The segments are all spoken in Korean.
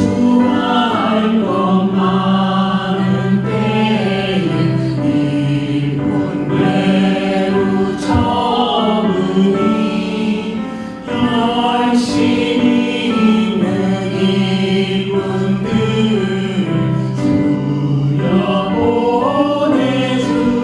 주수할 것 많은 때에 일본 외로 처음이 열심히 있는 이분들 주여 보내주소서.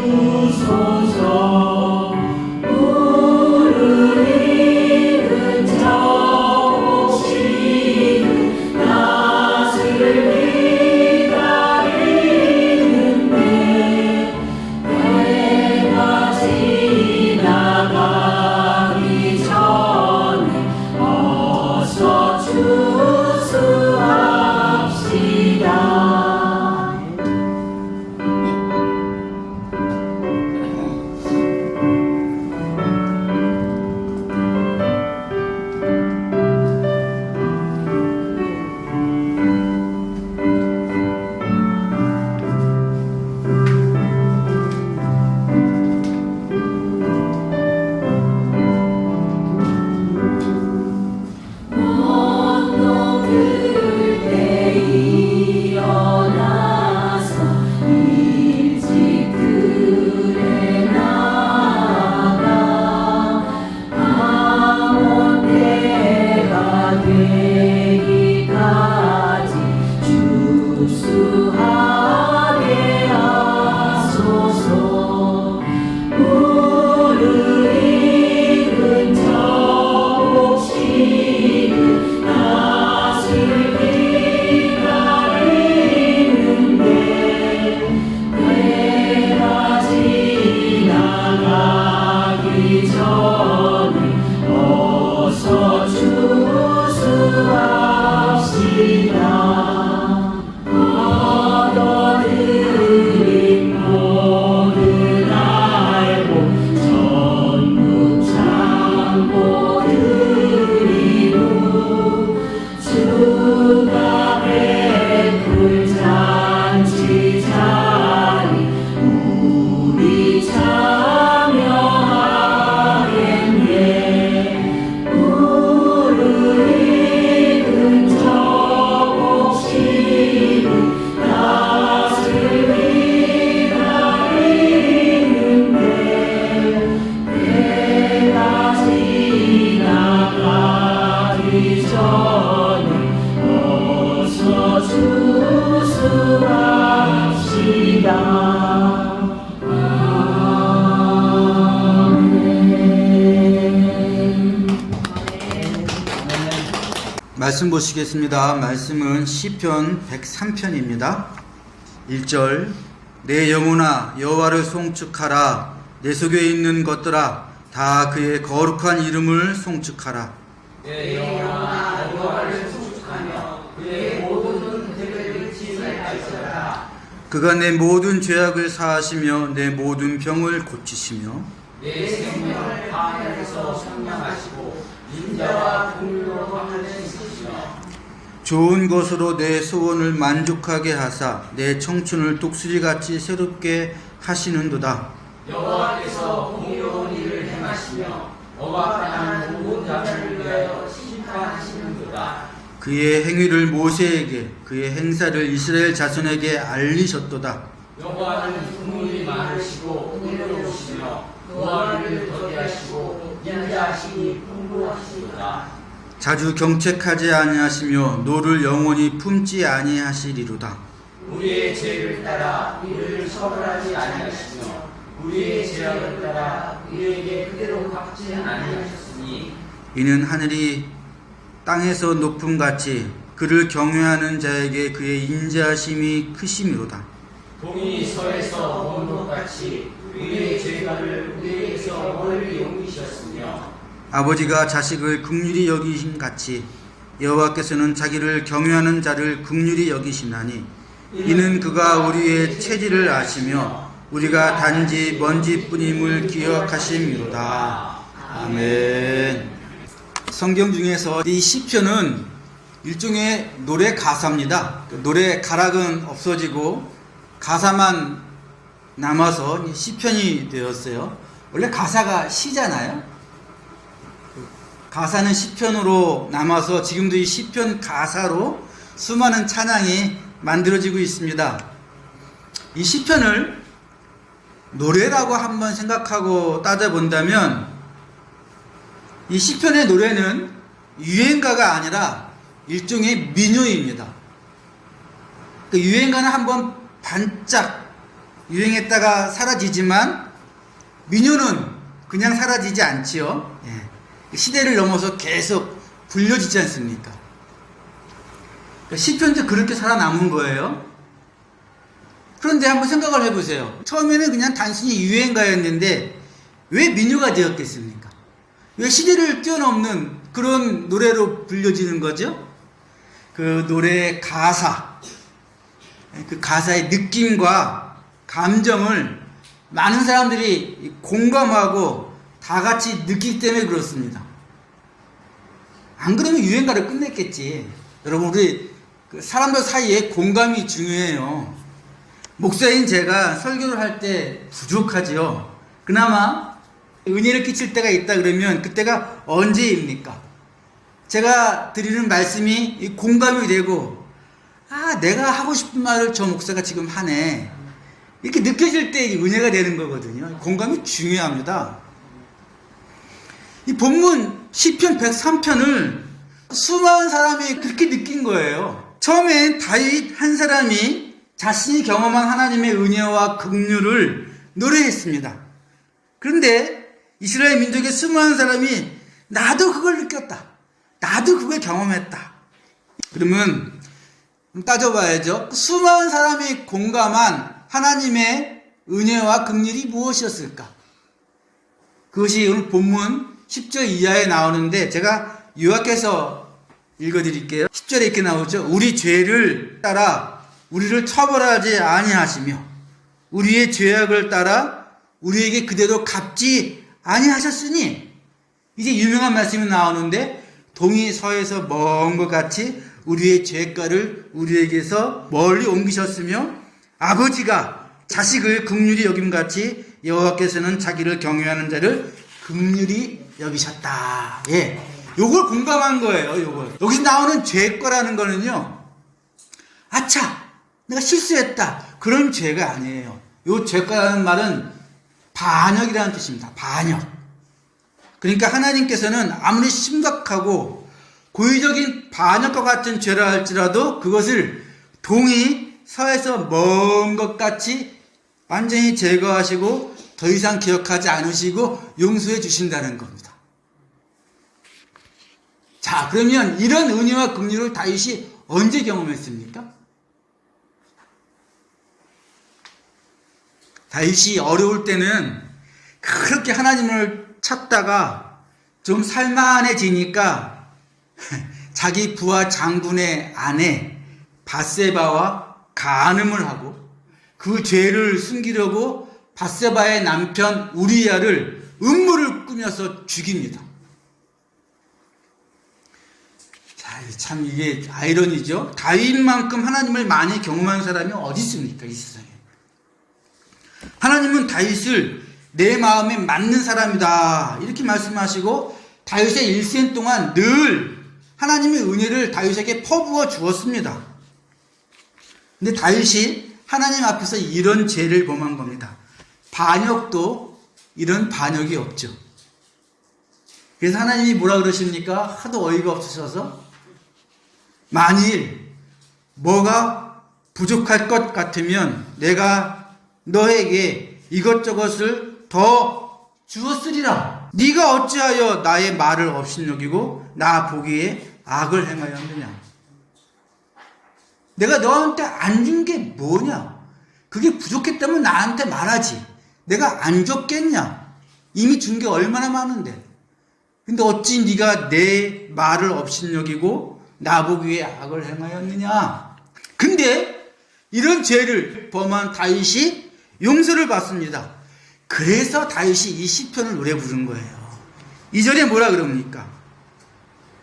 말씀 보시겠습니다. 말씀은 시편 103편입니다. 1절 내 영혼아 여호와를 송축하라. 내 속에 있는 것들아 다 그의 거룩한 이름을 송축하라. 내 영혼아 여호와를 송축하며 그의 모든 대를 칭송하시라. 그가 내 모든 죄악을 사하시며 내 모든 병을 고치시며 내 생명을 광야에서 성량하시고 인자와 공의로 하늘시키시며 좋은 것으로 내 소원을 만족하게 하사 내 청춘을 독수리같이 새롭게 하시는도다. 여호와께서 공의로운 일을 행하시며 억압당하는 모든 자들을 위하여 심판하시는도다. 그의 행위를 모세에게 그의 행사를 이스라엘 자손에게 알리셨도다. 여호와는 국물이 많으시고 은혜로우시며 노하기를 더디하시고 인자하시니 풍부하시도다. 자주 경책하지 아니하시며 노를 영원히 품지 아니하시리로다. 우리의 죄를 따라 우리를 처벌하지 아니하시며 우리의 죄악을 따라 우리에게 그대로 갚지 아니하셨으니 이는 하늘이 땅에서 높음같이 그를 경외하는 자에게 그의 인자하심이 크심이로다. 동이 서에서 먼 곳같이 우리의 죄가를 우리에게서 멀리 옮기셨으며 아버지가 자식을 긍휼히 여기신 같이 여호와께서는 자기를 경외하는 자를 긍휼히 여기시나니 이는 그가 우리의 체질을 아시며 우리가 단지 먼지뿐임을 기억하심이로다. 아멘. 성경 중에서 이 시편은 일종의 노래 가사입니다. 노래 가락은 없어지고 가사만 남아서 시편이 되었어요. 원래 가사가 시잖아요. 가사는 시편으로 남아서 지금도 이 시편 가사로 수많은 찬양이 만들어지고 있습니다. 이 시편을 노래라고 한번 생각하고 따져본다면 이 시편의 노래는 유행가가 아니라 일종의 민요입니다. 그 유행가는 한번 반짝 유행했다가 사라지지만 민요는 그냥 사라지지 않지요. 시대를 넘어서 계속 불려지지 않습니까? 시편도 그렇게 살아남은 거예요. 그런데 한번 생각을 해보세요. 처음에는 그냥 단순히 유행가였는데 왜 민요가 되었겠습니까? 왜 시대를 뛰어넘는 그런 노래로 불려지는 거죠? 그 노래의 가사, 그 가사의 느낌과 감정을 많은 사람들이 공감하고 다 같이 느끼기 때문에 그렇습니다. 안 그러면 유행가를 끝냈겠지. 여러분, 우리 사람들 사이에 공감이 중요해요. 목사인 제가 설교를 할 때 부족하지요. 그나마 은혜를 끼칠 때가 있다 그러면 그때가 언제입니까? 제가 드리는 말씀이 공감이 되고, 내가 하고 싶은 말을 저 목사가 지금 하네, 이렇게 느껴질 때 은혜가 되는 거거든요. 공감이 중요합니다. 이 본문 시편 103편을 수많은 사람이 그렇게 느낀 거예요. 처음엔 다윗 한 사람이 자신이 경험한 하나님의 은혜와 긍휼을 노래했습니다. 그런데 이스라엘 민족의 수많은 사람이 나도 그걸 느꼈다, 나도 그걸 경험했다. 그러면 따져봐야죠. 수많은 사람이 공감한 하나님의 은혜와 긍휼이 무엇이었을까? 그것이 오늘 본문 10절 이하에 나오는데 제가 요약해서 읽어드릴게요. 10절에 이렇게 나오죠. 우리 죄를 따라 우리를 처벌하지 아니하시며 우리의 죄악을 따라 우리에게 그대로 갚지 아니하셨으니, 이제 유명한 말씀이 나오는데, 동이 서에서 먼 것 같이 우리의 죄가를 우리에게서 멀리 옮기셨으며 아버지가 자식을 긍휼히 여김같이 여호와께서는 자기를 경외하는 자를 긍휼히 여기셨다. 요걸 공감한 거예요. 요걸. 여기서 나오는 죄거라는 거는요, 아차, 내가 실수했다, 그런 죄가 아니에요. 요 죄가라는 말은 반역이라는 뜻입니다. 반역. 그러니까 하나님께서는 아무리 심각하고 고의적인 반역과 같은 죄라 할지라도 그것을 동이 서에서 먼 것 같이 완전히 제거하시고 더 이상 기억하지 않으시고 용서해 주신다는 겁니다. 자, 그러면 이런 은혜와 긍휼을 다윗이 언제 경험했습니까? 다윗이 어려울 때는 그렇게 하나님을 찾다가 좀 살만해지니까 자기 부하 장군의 아내 밧세바와 간음을 하고 그 죄를 숨기려고 밧세바의 남편 우리야를 음모를 꾸며서 죽입니다. 자, 참 이게 아이러니죠. 다윗만큼 하나님을 많이 경험한 사람이 어디 있습니까, 이 세상에. 하나님은 다윗을 내 마음에 맞는 사람이다, 이렇게 말씀하시고 다윗의 일생 동안 늘 하나님의 은혜를 다윗에게 퍼부어 주었습니다. 근데 다윗이 하나님 앞에서 이런 죄를 범한 겁니다. 반역도 이런 반역이 없죠. 그래서 하나님이 뭐라 그러십니까? 하도 어이가 없으셔서, 만일 뭐가 부족할 것 같으면 내가 너에게 이것저것을 더 주었으리라. 네가 어찌하여 나의 말을 업신여기고 나 보기에 악을 행하였느냐. 내가 너한테 안 준 게 뭐냐? 그게 부족했다면 나한테 말하지. 내가 안 줬겠냐? 이미 준 게 얼마나 많은데. 근데 어찌 네가 내 말을 업신여기고 나 보기에 악을 행하였느냐? 근데 이런 죄를 범한 다윗이 용서를 받습니다. 그래서 다윗이 이 시편을 노래 부른 거예요. 2절에 뭐라 그럽니까?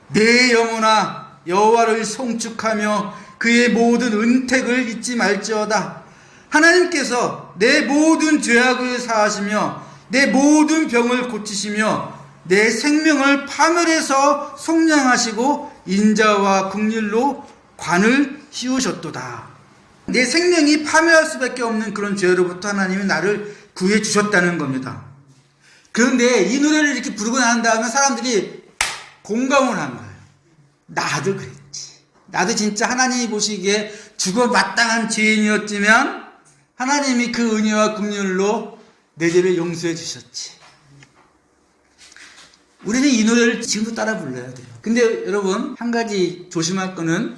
내 영혼아 여호와를 송축하며 그의 모든 은택을 잊지 말지어다. 하나님께서 내 모든 죄악을 사하시며 내 모든 병을 고치시며 내 생명을 파멸해서 속량하시고 인자와 긍휼로 관을 씌우셨도다. 내 생명이 파멸할 수밖에 없는 그런 죄로부터 하나님이 나를 구해 주셨다는 겁니다. 그런데 이 노래를 이렇게 부르고 난 다음에 사람들이 공감을 한 거예요. 나도 그랬지. 나도 진짜 하나님이 보시기에 죽어 마땅한 죄인이었지만 하나님이 그 은혜와 긍휼로 내 죄를 용서해 주셨지. 우리는 이 노래를 지금도 따라 불러야 돼요. 근데 여러분, 한 가지 조심할 거는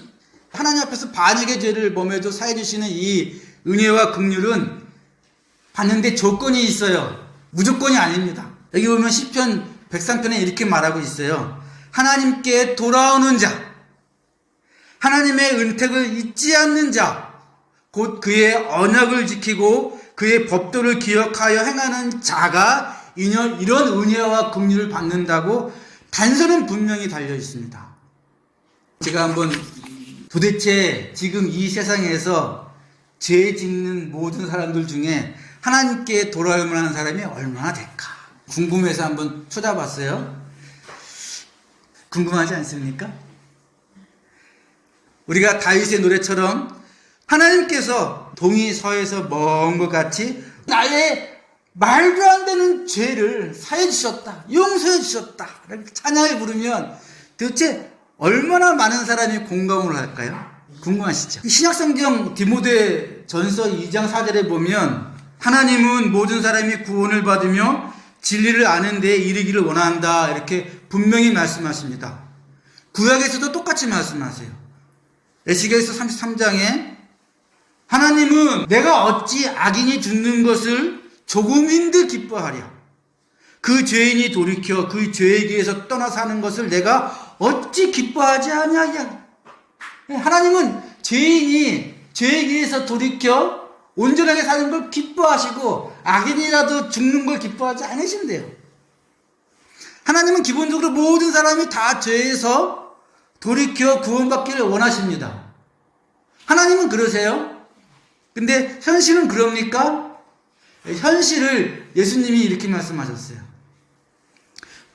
하나님 앞에서 반역의 죄를 범해도 사해 주시는 이 은혜와 긍휼은 받는데 조건이 있어요. 무조건이 아닙니다. 여기 보면 시편 103편에 이렇게 말하고 있어요. 하나님께 돌아오는 자, 하나님의 은택을 잊지 않는 자, 곧 그의 언약을 지키고 그의 법도를 기억하여 행하는 자가 이런 은혜와 긍휼을 받는다고 단서는 분명히 달려 있습니다. 제가 한번 도대체 지금 이 세상에서 죄 짓는 모든 사람들 중에 하나님께 돌아올 만한 사람이 얼마나 될까 궁금해서 한번 찾아봤어요. 궁금하지 않습니까? 우리가 다윗의 노래처럼 하나님께서 동이 서에서 먼 것 같이 나의 말도 안 되는 죄를 사해 주셨다, 용서해 주셨다 이렇게 찬양을 부르면 도대체 얼마나 많은 사람이 공감을 할까요? 궁금하시죠? 신약성경 디모데 전서 2장 4절에 보면 하나님은 모든 사람이 구원을 받으며 진리를 아는 데에 이르기를 원한다 이렇게 분명히 말씀하십니다. 구약에서도 똑같이 말씀하세요. 에스겔서 33장에 하나님은 내가 어찌 악인이 죽는 것을 조금인들 기뻐하랴. 그 죄인이 돌이켜 그 죄에 대해서 떠나 사는 것을 내가 어찌 기뻐하지 아니하냐. 하나님은 죄인이 죄에 대해서 돌이켜 온전하게 사는 걸 기뻐하시고 악인이라도 죽는 걸 기뻐하지 않으신대요. 하나님은 기본적으로 모든 사람이 다 죄에서 돌이켜 구원받기를 원하십니다. 하나님은 그러세요? 근데 현실은 그럽니까? 현실을 예수님이 이렇게 말씀하셨어요.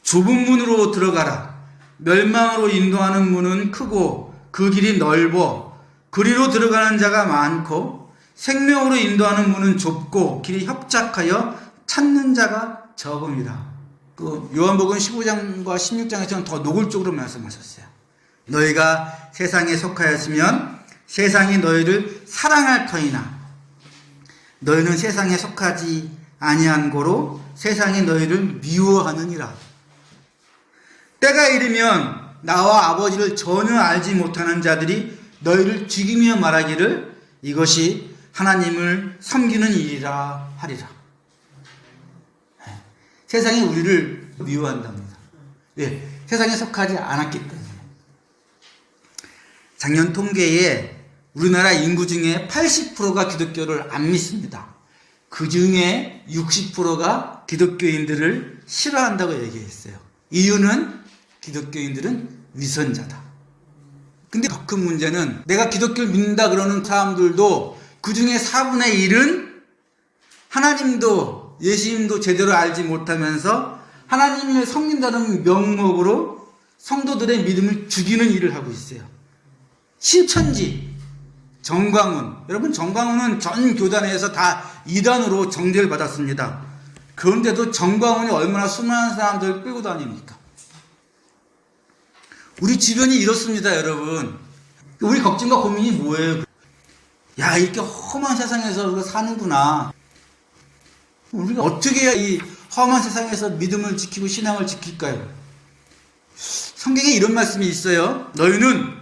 좁은 문으로 들어가라. 멸망으로 인도하는 문은 크고 그 길이 넓어 그리로 들어가는 자가 많고 생명으로 인도하는 문은 좁고 길이 협착하여 찾는 자가 적음이라. 그 요한복음 15장과 16장에서는 더 노골적으로 말씀하셨어요. 너희가 세상에 속하였으면 세상이 너희를 사랑할 터이나 너희는 세상에 속하지 아니한 고로 세상이 너희를 미워하느니라. 때가 이르면 나와 아버지를 전혀 알지 못하는 자들이 너희를 죽이며 말하기를 이것이 하나님을 섬기는 일이라 하리라. 세상이 우리를 미워한답니다. 예, 세상에 속하지 않았기 때문에. 작년 통계에 우리나라 인구 중에 80%가 기독교를 안 믿습니다. 그 중에 60%가 기독교인들을 싫어한다고 얘기했어요. 이유는 기독교인들은 위선자다. 근데 더 큰 문제는 내가 기독교를 믿는다 그러는 사람들도 그 중에 4분의 1은 하나님도 예수님도 제대로 알지 못하면서 하나님을 섬긴다는 명목으로 성도들의 믿음을 죽이는 일을 하고 있어요. 신천지 정광훈, 여러분 정광훈은 전 교단에서 다 이단으로 정죄를 받았습니다. 그런데도 정광훈이 얼마나 수많은 사람들을 끌고 다닙니까? 우리 주변이 이렇습니다, 여러분. 우리 걱정과 고민이 뭐예요? 야, 이렇게 험한 세상에서 우리가 사는구나. 우리가 어떻게 해야 이 험한 세상에서 믿음을 지키고 신앙을 지킬까요? 성경에 이런 말씀이 있어요. 너희는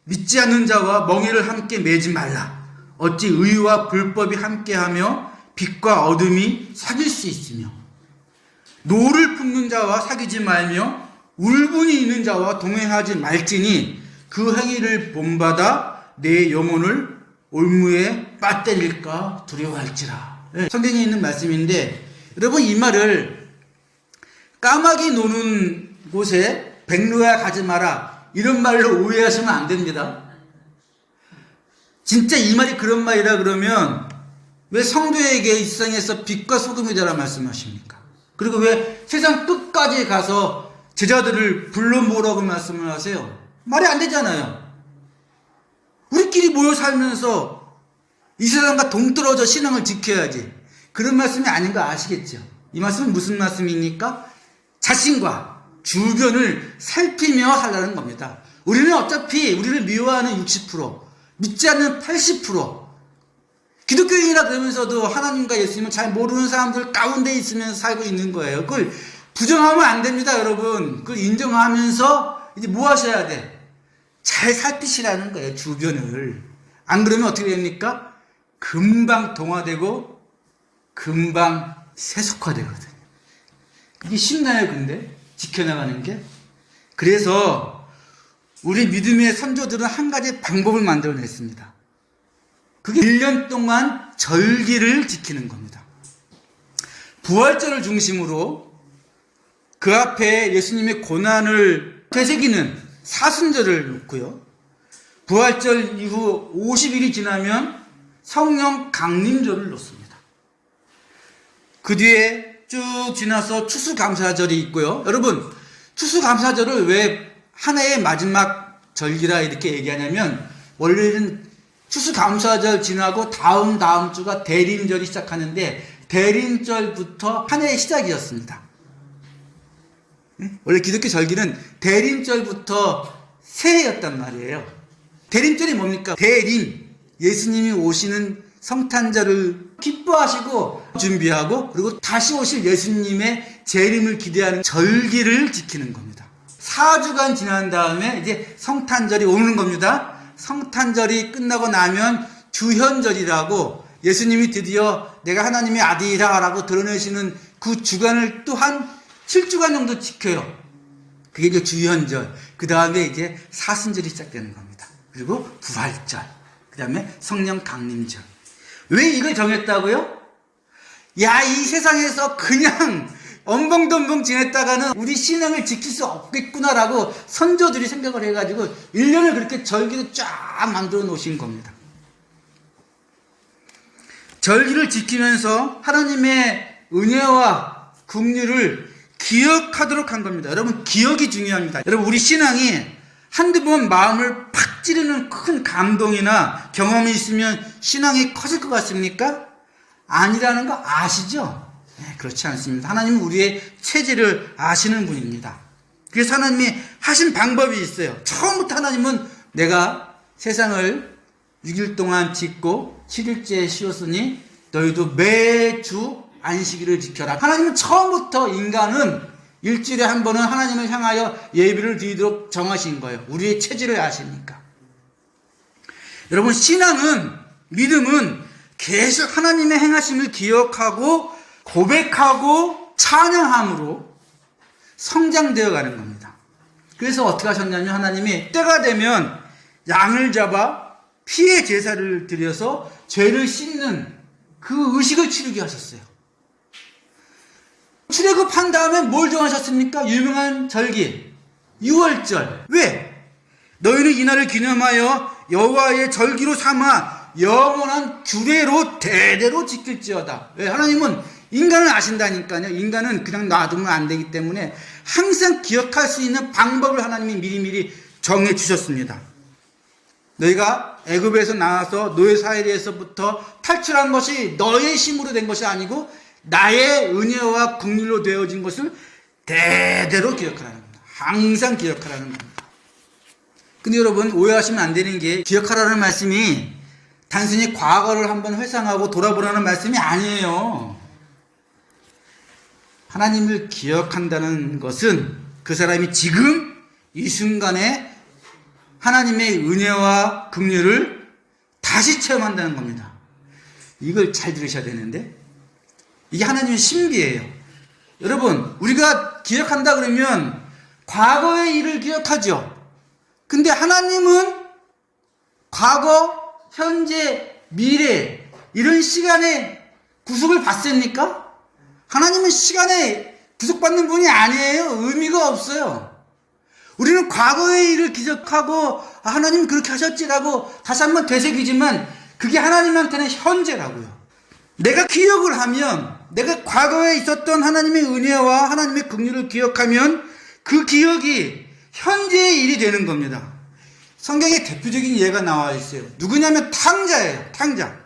믿지 않는 자와 멍에를 함께 매지 말라. 어찌 의와 불법이 함께하며 빛과 어둠이 사귈 수 있으며 노를 품는 자와 사귀지 말며 울분이 있는 자와 동행하지 말지니 그 행위를 본받아 내 영혼을 올무에 빠뜨릴까 두려워할지라. 성경에 있는 말씀인데 여러분 이 말을 까마귀 노는 곳에 백로야 가지 마라 이런 말로 오해하시면 안 됩니다. 진짜 이 말이 그런 말이라 그러면 왜 성도에게 이 세상에서 빛과 소금이 되라 말씀하십니까? 그리고 왜 세상 끝까지 가서 제자들을 불러 모으라고 말씀을 하세요? 말이 안 되잖아요. 우리끼리 모여 살면서 이 세상과 동떨어져 신앙을 지켜야지. 그런 말씀이 아닌 거 아시겠죠? 이 말씀은 무슨 말씀입니까? 자신과 주변을 살피며 살라는 겁니다. 우리는 어차피 우리를 미워하는 60%, 믿지 않는 80%, 기독교인이라 그러면서도 하나님과 예수님을 잘 모르는 사람들 가운데 있으면서 살고 있는 거예요. 그걸 부정하면 안 됩니다, 여러분. 그걸 인정하면서 이제 뭐 하셔야 돼? 잘 살피시라는 거예요, 주변을. 안 그러면 어떻게 됩니까? 금방 동화되고 금방 세속화되거든요. 이게 쉽나요, 근데? 지켜나가는 게? 그래서 우리 믿음의 선조들은 한 가지 방법을 만들어냈습니다. 그게 1년 동안 절기를 지키는 겁니다. 부활절을 중심으로 그 앞에 예수님의 고난을 되새기는 사순절을 놓고요. 부활절 이후 50일이 지나면 성령 강림절을 놓습니다. 그 뒤에 쭉 지나서 추수감사절이 있고요. 여러분, 추수감사절을 왜 한 해의 마지막 절기라 이렇게 얘기하냐면, 원래는 추수감사절 지나고 다음 주가 대림절이 시작하는데, 대림절부터 한 해의 시작이었습니다. 원래 기독교 절기는 대림절부터 새해였단 말이에요. 대림절이 뭡니까? 대림, 예수님이 오시는 성탄절을 기뻐하시고 준비하고, 그리고 다시 오실 예수님의 재림을 기대하는 절기를 지키는 겁니다. 4주간 지난 다음에 이제 성탄절이 오는 겁니다. 성탄절이 끝나고 나면 주현절이라고, 예수님이 드디어 내가 하나님의 아들이다 라고 드러내시는 그 주간을 또한 7주간 정도 지켜요. 그게 이제 주현절. 그 다음에 이제 사순절이 시작되는 겁니다. 그리고 부활절. 그 다음에 성령 강림절. 왜 이걸 정했다고요? 야, 이 세상에서 그냥 엄벙덤벙 지냈다가는 우리 신앙을 지킬 수 없겠구나라고 선조들이 생각을 해가지고 1년을 그렇게 절기를 쫙 만들어 놓으신 겁니다. 절기를 지키면서 하나님의 은혜와 긍휼을 기억하도록 한 겁니다. 여러분, 기억이 중요합니다. 여러분, 우리 신앙이 한두 번 마음을 팍 찌르는 큰 감동이나 경험이 있으면 신앙이 커질 것 같습니까? 아니라는 거 아시죠? 네, 그렇지 않습니다. 하나님은 우리의 체질을 아시는 분입니다. 그래서 하나님이 하신 방법이 있어요. 처음부터 하나님은 내가 세상을 6일 동안 짓고 7일째에 쉬었으니 너희도 매주 안식일을 지켜라. 하나님은 처음부터 인간은 일주일에 한 번은 하나님을 향하여 예배를 드리도록 정하신 거예요. 우리의 체질을 아시니까. 여러분, 신앙은, 믿음은 계속 하나님의 행하심을 기억하고 고백하고 찬양함으로 성장되어 가는 겁니다. 그래서 어떻게 하셨냐면, 하나님이 때가 되면 양을 잡아 피의 제사를 드려서 죄를 씻는 그 의식을 치르게 하셨어요. 출애굽한 다음에 뭘 정하셨습니까? 유명한 절기 6월절. 왜? 너희는 이날을 기념하여 여호와의 절기로 삼아 영원한 규례로 대대로 지킬지어다. 왜? 하나님은 인간을 아신다니까요. 인간은 그냥 놔두면 안 되기 때문에 항상 기억할 수 있는 방법을 하나님이 미리미리 정해 주셨습니다. 너희가 애굽에서 나와서 노예 사이에서부터 탈출한 것이 너의 힘으로 된 것이 아니고 나의 은혜와 긍휼로 되어진 것을 대대로 기억하라는 겁니다. 항상 기억하라는 겁니다. 근데 여러분, 오해하시면 안 되는 게, 기억하라는 말씀이 단순히 과거를 한번 회상하고 돌아보라는 말씀이 아니에요. 하나님을 기억한다는 것은 그 사람이 지금 이 순간에 하나님의 은혜와 긍휼을 다시 체험한다는 겁니다. 이걸 잘 들으셔야 되는데, 이게 하나님의 신비예요. 여러분, 우리가 기억한다 그러면 과거의 일을 기억하죠. 근데 하나님은 과거, 현재, 미래 이런 시간에 구속을 받습니까? 하나님은 시간에 구속받는 분이 아니에요. 의미가 없어요. 우리는 과거의 일을 기억하고 하나님 그렇게 하셨지라고 다시 한번 되새기지만 그게 하나님한테는 현재라고요. 내가 기억을 하면 내가 과거에 있었던 하나님의 은혜와 하나님의 긍휼을 기억하면 그 기억이 현재의 일이 되는 겁니다. 성경에 대표적인 예가 나와 있어요. 누구냐면 탕자예요. 탕자.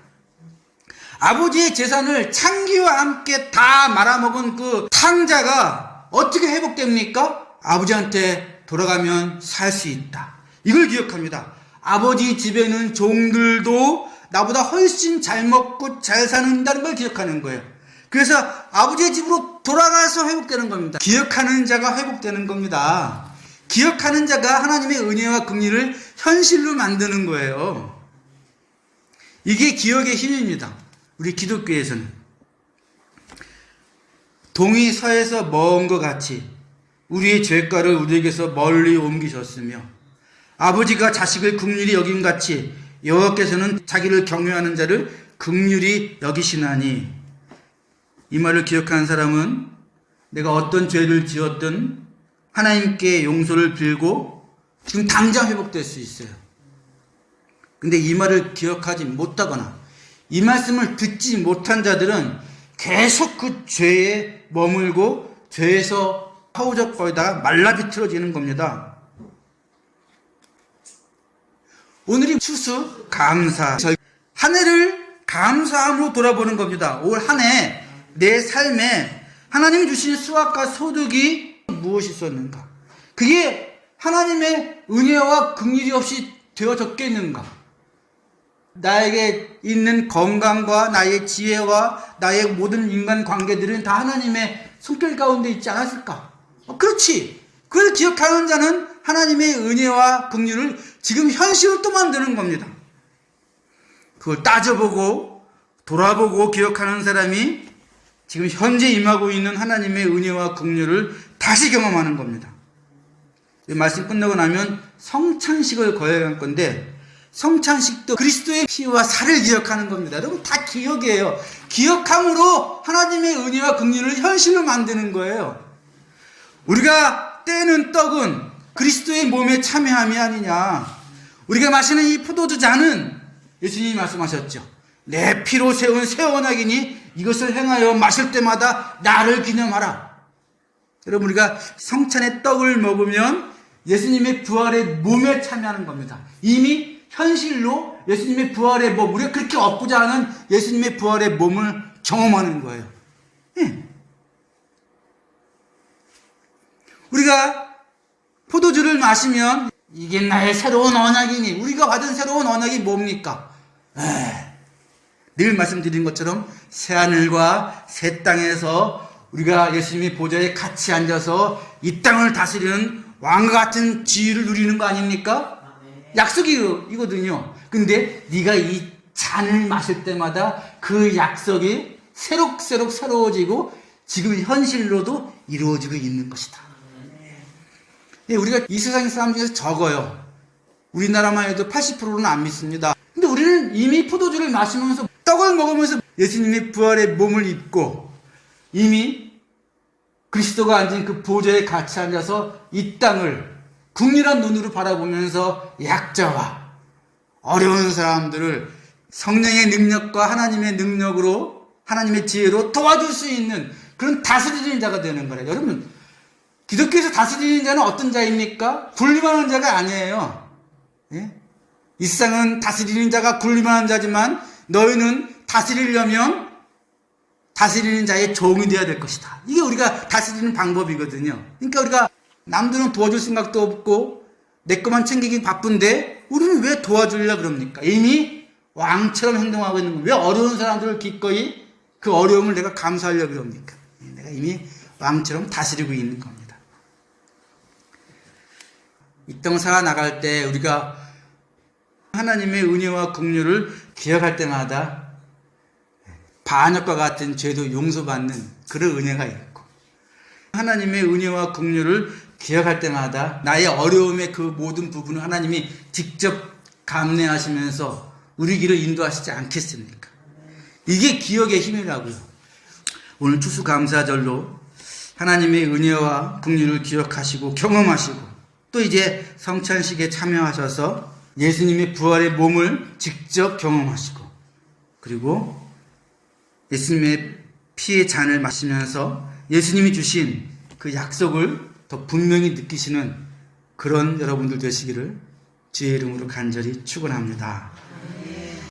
아버지의 재산을 창기와 함께 다 말아먹은 그 탕자가 어떻게 회복됩니까? 아버지한테 돌아가면 살 수 있다. 이걸 기억합니다. 아버지 집에는 종들도 나보다 훨씬 잘 먹고 잘 사는다는 걸 기억하는 거예요. 그래서 아버지의 집으로 돌아가서 회복되는 겁니다. 기억하는 자가 회복되는 겁니다. 기억하는 자가 하나님의 은혜와 긍휼을 현실로 만드는 거예요. 이게 기억의 힘입니다. 우리 기독교에서는 동이 서에서 먼 것 같이 우리의 죄가를 우리에게서 멀리 옮기셨으며 아버지가 자식을 긍휼히 여김 같이 여호와께서는 자기를 경외하는 자를 긍휼히 여기시나니. 이 말을 기억하는 사람은 내가 어떤 죄를 지었든 하나님께 용서를 빌고 지금 당장 회복될 수 있어요. 근데 이 말을 기억하지 못하거나 이 말씀을 듣지 못한 자들은 계속 그 죄에 머물고 죄에서 허우적거리다가 말라비틀어지는 겁니다. 오늘이 추수 감사, 한 해를 감사함으로 돌아보는 겁니다. 올 한 해 내 삶에 하나님이 주신 수확과 소득이 무엇이 있었는가? 그게 하나님의 은혜와 긍휼이 없이 되어졌겠는가? 나에게 있는 건강과 나의 지혜와 나의 모든 인간 관계들은 다 하나님의 손길 가운데 있지 않았을까? 그렇지. 그걸 기억하는 자는 하나님의 은혜와 긍휼을 지금 현실로 또 만드는 겁니다. 그걸 따져보고 돌아보고 기억하는 사람이 지금 현재 임하고 있는 하나님의 은혜와 긍휼을 다시 경험하는 겁니다. 이 말씀 끝나고 나면 성찬식을 거행할 건데 성찬식도 그리스도의 피와 살을 기억하는 겁니다. 여러분 다 기억이에요. 기억함으로 하나님의 은혜와 긍휼을 현실로 만드는 거예요. 우리가 떼는 떡은 그리스도의 몸에 참여함이 아니냐. 우리가 마시는 이 포도주 잔은 예수님이 말씀하셨죠. 내 피로 세운 새 언약이니 이것을 행하여 마실 때마다 나를 기념하라. 여러분 우리가 성찬의 떡을 먹으면 예수님의 부활의 몸에 참여하는 겁니다. 이미 현실로 예수님의 부활의 몸, 우리가 그렇게 없고자 하는 예수님의 부활의 몸을 경험하는 거예요. 우리가 포도주를 마시면 이게 나의 새로운 언약이니, 우리가 받은 새로운 언약이 뭡니까? 늘 말씀드린 것처럼 새하늘과 새 땅에서 우리가 예수님의 보좌에 같이 앉아서 이 땅을 다스리는 왕과 같은 지위를 누리는 거 아닙니까? 약속이거든요. 근데 네가 이 잔을 마실 때마다 그 약속이 새록새록 새로워지고 지금 현실로도 이루어지고 있는 것이다. 우리가 이 세상 사람 중에서 적어요. 우리나라만 해도 80%는 안 믿습니다. 근데 우리는 이미 포도주를 마시면서 떡을 먹으면서 예수님의 부활의 몸을 입고 이미 그리스도가 앉은 그 보좌에 같이 앉아서 이 땅을 국률한 눈으로 바라보면서 약자와 어려운 사람들을 성령의 능력과 하나님의 능력으로 하나님의 지혜로 도와줄 수 있는 그런 다스리는 자가 되는 거래요. 여러분 기독교에서 다스리는 자는 어떤 자입니까? 군림하는 자가 아니에요. 이 세상은 다스리는 자가 군림하는 자지만 너희는 다스리려면 다스리는 자의 종이 되어야 될 것이다. 이게 우리가 다스리는 방법이거든요. 그러니까 우리가 남들은 도와줄 생각도 없고 내 것만 챙기기 바쁜데 우리는 왜 도와주려고 그럽니까? 이미 왕처럼 행동하고 있는 거예요. 왜 어려운 사람들을 기꺼이 그 어려움을 내가 감수하려고 그럽니까? 내가 이미 왕처럼 다스리고 있는 겁니다. 이 땅을 살아나갈 때 우리가 하나님의 은혜와 긍휼을 기억할 때마다 반역과 같은 죄도 용서받는 그런 은혜가 있고 하나님의 은혜와 긍휼을 기억할 때마다 나의 어려움의 그 모든 부분을 하나님이 직접 감내하시면서 우리 길을 인도하시지 않겠습니까? 이게 기억의 힘이라고요. 오늘 추수감사절로 하나님의 은혜와 긍휼을 기억하시고 경험하시고 또 이제 성찬식에 참여하셔서 예수님의 부활의 몸을 직접 경험하시고 그리고 예수님의 피의 잔을 마시면서 예수님이 주신 그 약속을 더 분명히 느끼시는 그런 여러분들 되시기를 주의 이름으로 간절히 축원합니다.